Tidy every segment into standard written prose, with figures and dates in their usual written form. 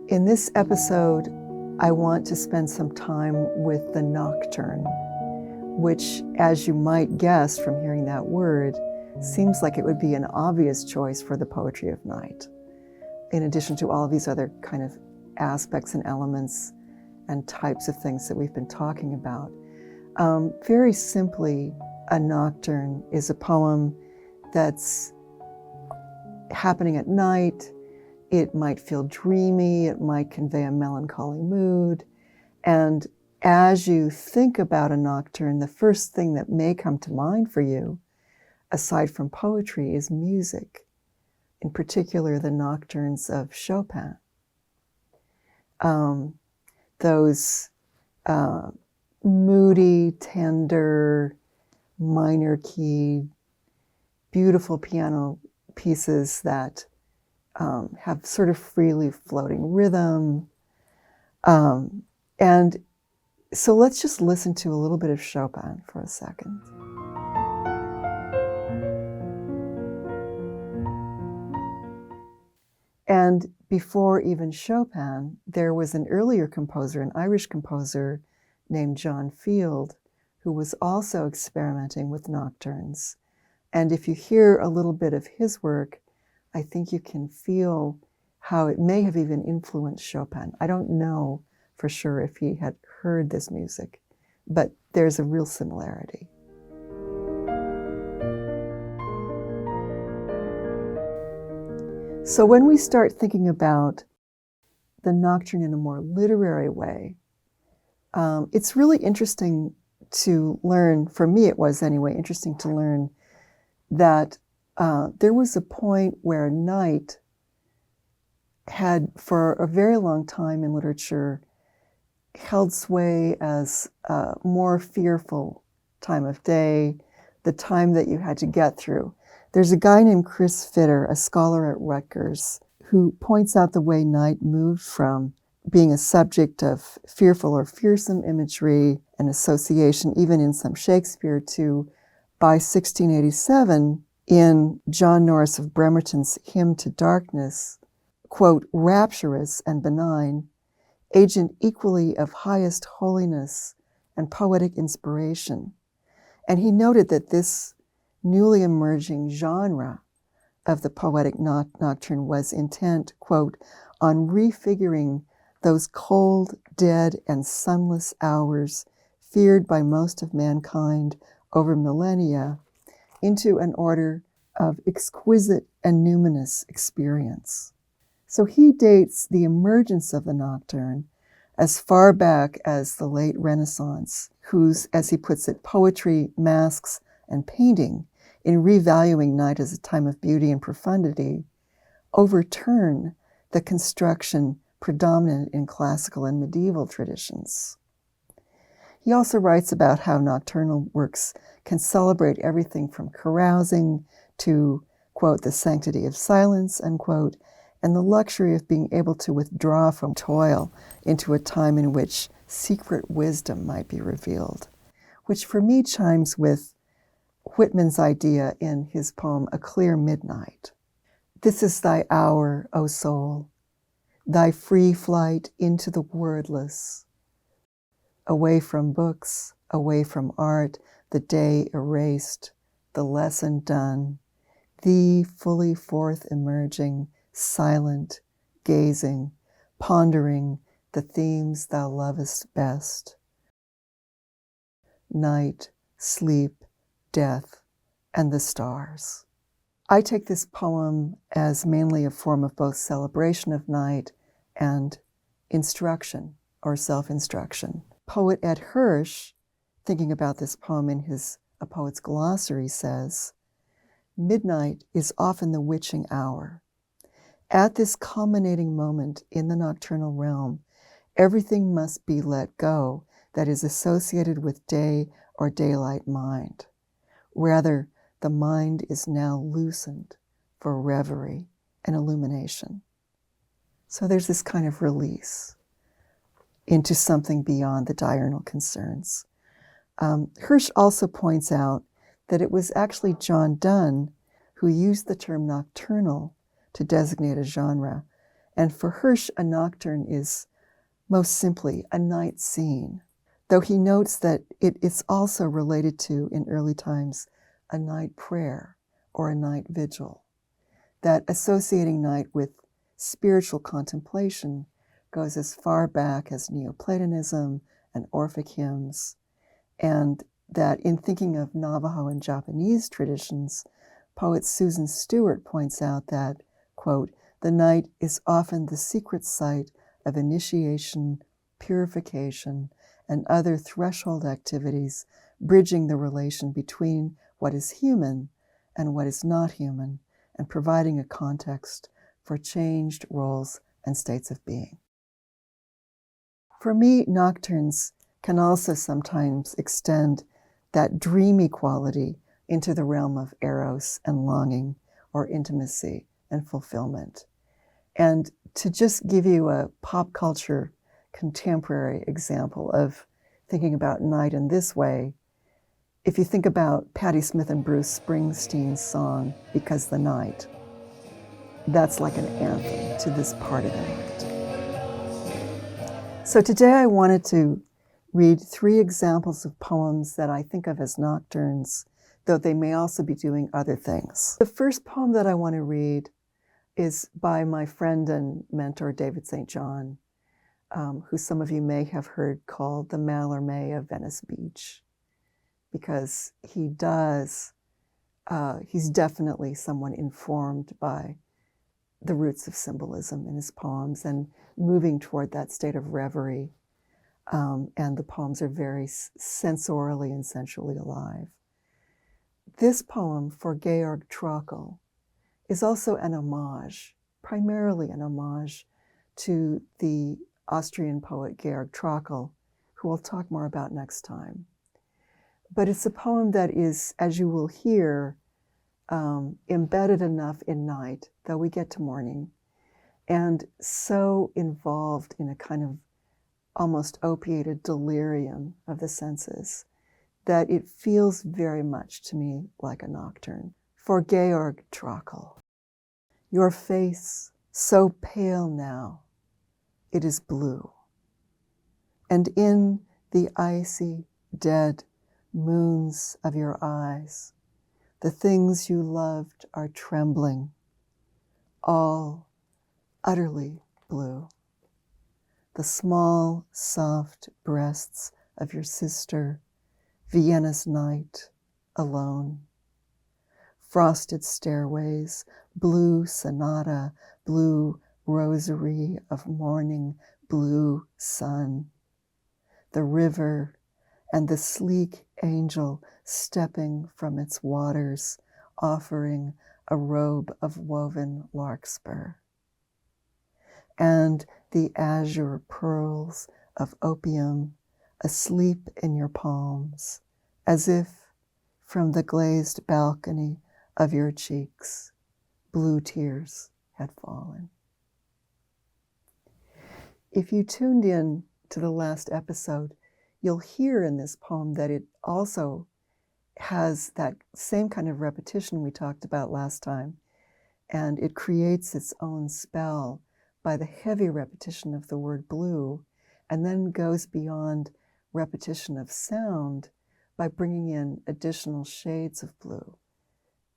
In this episode, I want to spend some time with the nocturne, which, as you might guess from hearing that word, seems like it would be an obvious choice for the poetry of night, in addition to all of these other kind of aspects and elements and types of things that we've been talking about. Very simply, a nocturne is a poem that's happening at night. It might feel dreamy, it might convey a melancholy mood. And as you think about a nocturne, the first thing that may come to mind for you, aside from poetry, is music, in particular the nocturnes of Chopin. Those moody, tender, minor keyed, beautiful piano pieces that have sort of freely floating rhythm. And so let's just listen to a little bit of Chopin for a second. And before even Chopin, there was an earlier composer, an Irish composer named John Field, who was also experimenting with nocturnes. And if you hear a little bit of his work, I think you can feel how it may have even influenced Chopin. I don't know for sure if he had heard this music, but there's a real similarity. So when we start thinking about the nocturne in a more literary way, it's really interesting to learn, for me it was anyway, interesting to learn that there was a point where night had, for a very long time in literature, held sway as a more fearful time of day, the time that you had to get through. There's a guy named Chris Fitter, a scholar at Rutgers, who points out the way night moved from being a subject of fearful or fearsome imagery and association, even in some Shakespeare, to, by 1687, in John Norris of Bremerton's Hymn to Darkness, quote, rapturous and benign, agent equally of highest holiness and poetic inspiration. And he noted that this newly emerging genre of the poetic nocturne was intent, quote, on refiguring those cold, dead, and sunless hours feared by most of mankind over millennia into an order of exquisite and numinous experience. So he dates the emergence of the nocturne as far back as the late Renaissance, whose, as he puts it, poetry, masks, and painting, in revaluing night as a time of beauty and profundity, overturn the construction predominant in classical and medieval traditions. He also writes about how nocturnal works can celebrate everything from carousing to, quote, the sanctity of silence, unquote, and the luxury of being able to withdraw from toil into a time in which secret wisdom might be revealed, which for me chimes with Whitman's idea in his poem, A Clear Midnight. This is thy hour, O soul, thy free flight into the wordless, away from books, away from art, the day erased, the lesson done, thee fully forth emerging, silent, gazing, pondering the themes thou lovest best. Night, sleep, death, and the stars. I take this poem as mainly a form of both celebration of night and instruction or self-instruction. Poet Ed Hirsch, thinking about this poem in his A Poet's Glossary, says, midnight is often the witching hour. At this culminating moment in the nocturnal realm, everything must be let go that is associated with day or daylight mind. Rather, the mind is now loosened for reverie and illumination. So there's this kind of release into something beyond the diurnal concerns. Hirsch also points out that it was actually John Donne who used the term nocturnal to designate a genre, And for Hirsch, a nocturne is most simply a night scene, though he notes that it is also related to, in early times, a night prayer or a night vigil, that associating night with spiritual contemplation goes as far back as Neoplatonism and Orphic hymns, and that in thinking of Navajo and Japanese traditions, poet Susan Stewart points out that, quote, the night is often the secret site of initiation, purification, and other threshold activities, bridging the relation between what is human and what is not human, and providing a context for changed roles and states of being. For me, nocturnes can also sometimes extend that dreamy quality into the realm of eros and longing, or intimacy and fulfillment. And to just give you a pop culture contemporary example of thinking about night in this way, if you think about Patti Smith and Bruce Springsteen's song, Because the Night, that's like an anthem to this part of the night. So today I wanted to read 3 examples of poems that I think of as nocturnes, though they may also be doing other things. The first poem that I want to read is by my friend and mentor, David St. John, who some of you may have heard called the Mallarmé of Venice Beach, because he's definitely someone informed by the roots of symbolism in his poems and moving toward that state of reverie. And the poems are very sensorially and sensually alive. This poem, For Georg Trakl, is also an homage, primarily an homage to the Austrian poet Georg Trakl, who we'll talk more about next time. But it's a poem that is, as you will hear, embedded enough in night, though we get to morning, and so involved in a kind of almost opiated delirium of the senses that it feels very much to me like a nocturne. For Georg Trakl, your face so pale now, it is blue, and in the icy, dead moons of your eyes, the things you loved are trembling, all utterly blue. The small, soft breasts of your sister, Vienna's night, alone. Frosted stairways, blue sonata, blue rosary of morning, blue sun. The river and the sleek angel stepping from its waters, offering a robe of woven larkspur. And the azure pearls of opium asleep in your palms, as if from the glazed balcony of your cheeks, blue tears had fallen. If you tuned in to the last episode, you'll hear in this poem that it also has that same kind of repetition we talked about last time, and it creates its own spell by the heavy repetition of the word blue, and then goes beyond repetition of sound by bringing in additional shades of blue,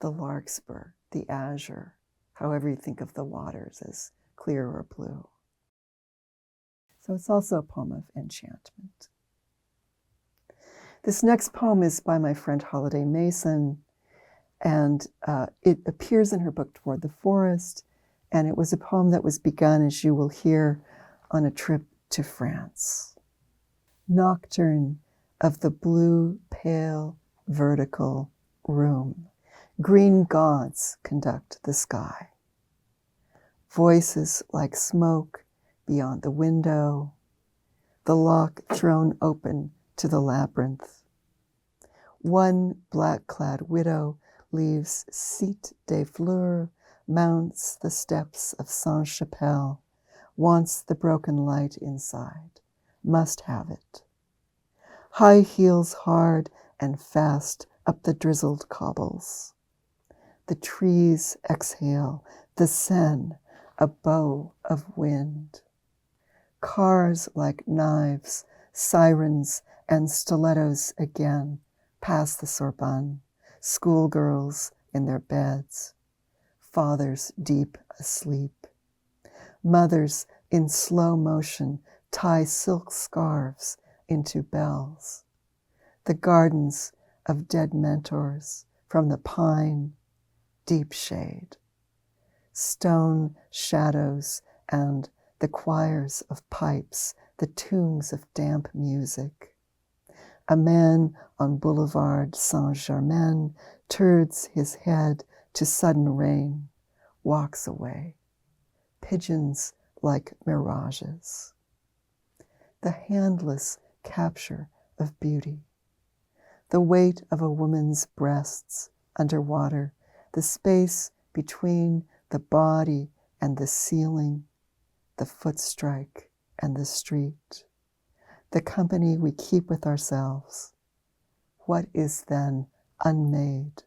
the larkspur, the azure, however you think of the waters as clear or blue. So it's also a poem of enchantment. This next poem is by my friend Holaday Mason, and it appears in her book Toward the Forest, and it was a poem that was begun, as you will hear, on a trip to France. Nocturne of the blue, pale, vertical room. Green gods conduct the sky. Voices like smoke beyond the window, the lock thrown open to the labyrinth. One black-clad widow leaves Cite des Fleurs, mounts the steps of Sainte-Chapelle, wants the broken light inside, must have it. High heels hard and fast up the drizzled cobbles. The trees exhale, the Seine, a bow of wind. Cars like knives, sirens and stilettos again past the Sorbonne, schoolgirls in their beds, fathers deep asleep. Mothers in slow motion tie silk scarves into bells. The gardens of dead mentors from the pine, deep shade. Stone shadows and the choirs of pipes, the tombs of damp music. A man on Boulevard Saint-Germain turns his head to sudden rain, walks away. Pigeons like mirages. The handless capture of beauty. The weight of a woman's breasts underwater, the space between the body and the ceiling, the footstrike and the street, the company we keep with ourselves. What is then unmade?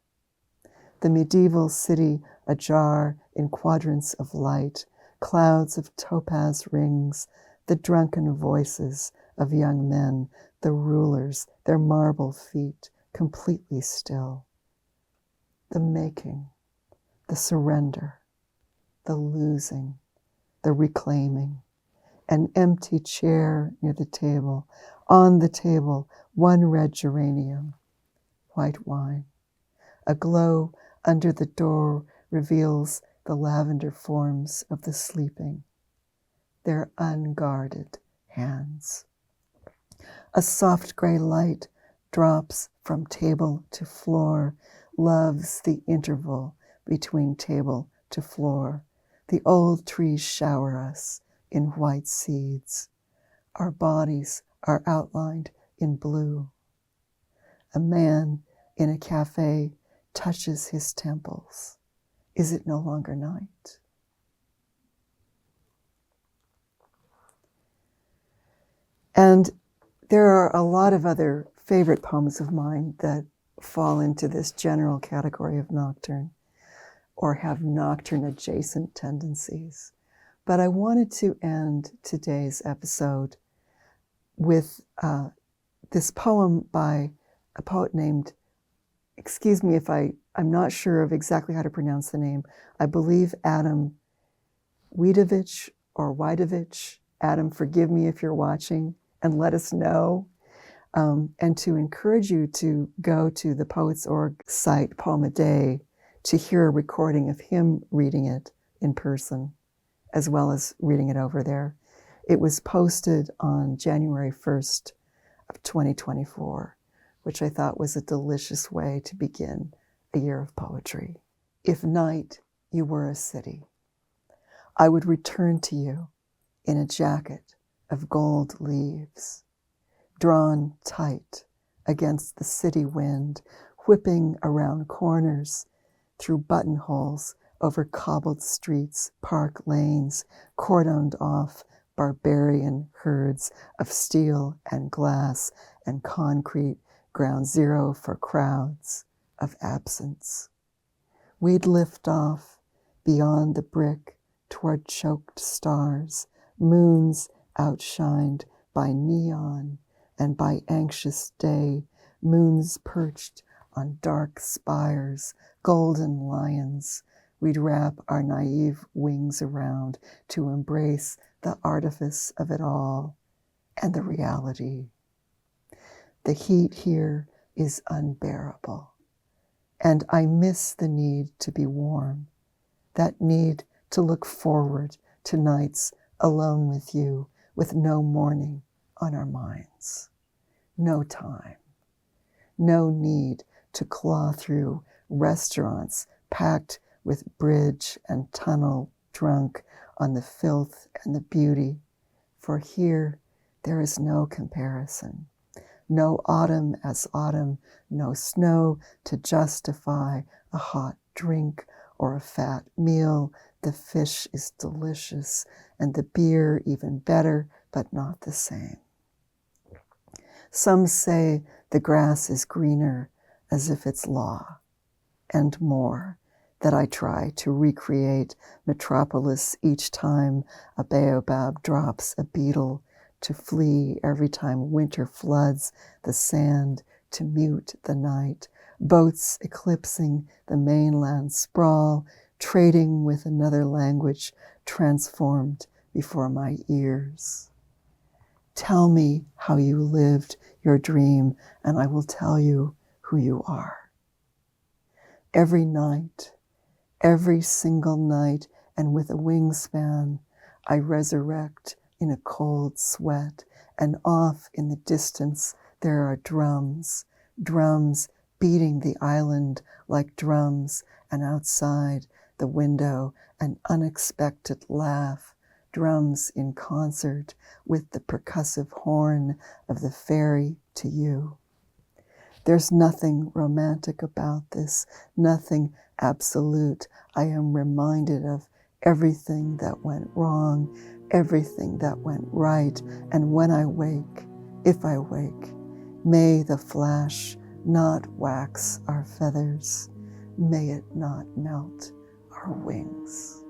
The medieval city ajar in quadrants of light, clouds of topaz rings, the drunken voices of young men, the rulers, their marble feet, completely still. The making, the surrender, the losing, the reclaiming, an empty chair near the table, on the table, one red geranium, white wine. A glow under the door reveals the lavender forms of the sleeping, their unguarded hands. A soft gray light drops from table to floor, loves the interval between table to floor. The old trees shower us in white seeds. Our bodies are outlined in blue. A man in a cafe touches his temples. Is it no longer night? And there are a lot of other favorite poems of mine that fall into this general category of nocturne or have nocturne adjacent tendencies. But I wanted to end today's episode with this poem by a poet named, excuse me if I'm not sure of exactly how to pronounce the name. I believe Adam Widovich or Widovich. Adam, forgive me if you're watching and let us know. And to encourage you to go to the Poets.org site, Poem a Day, to hear a recording of him reading it in person, as well as reading it over there. It was posted on January 1st of 2024, which I thought was a delicious way to begin a year of poetry. If night you were a city, I would return to you in a jacket of gold leaves, drawn tight against the city wind, whipping around corners, through buttonholes, over cobbled streets, park lanes, cordoned off barbarian herds of steel and glass and concrete, ground zero for crowds of absence. We'd lift off beyond the brick toward choked stars, moons outshined by neon and by anxious day, moons perched on dark spires, golden lions. We'd wrap our naive wings around to embrace the artifice of it all and the reality. The heat here is unbearable, and I miss the need to be warm, that need to look forward to nights alone with you, with no morning on our minds, no time, no need to claw through restaurants packed with bridge and tunnel drunk on the filth and the beauty, for here there is no comparison, no autumn as autumn, no snow to justify a hot drink or a fat meal. The fish is delicious and the beer even better, but not the same. Some say the grass is greener as if it's law, and more. that I try to recreate metropolis each time a baobab drops a beetle, to flee every time winter floods the sand, to mute the night, boats eclipsing the mainland sprawl, trading with another language transformed before my ears. Tell me how you lived your dream, and I will tell you who you are. Every night, every single night, and with a wingspan, I resurrect in a cold sweat, and off in the distance there are drums, drums beating the island like drums, and outside the window an unexpected laugh, drums in concert with the percussive horn of the ferry to you. There's nothing romantic about this, nothing absolute. I am reminded of everything that went wrong, everything that went right, and when I wake, if I wake, may the flash not wax our feathers, may it not melt our wings.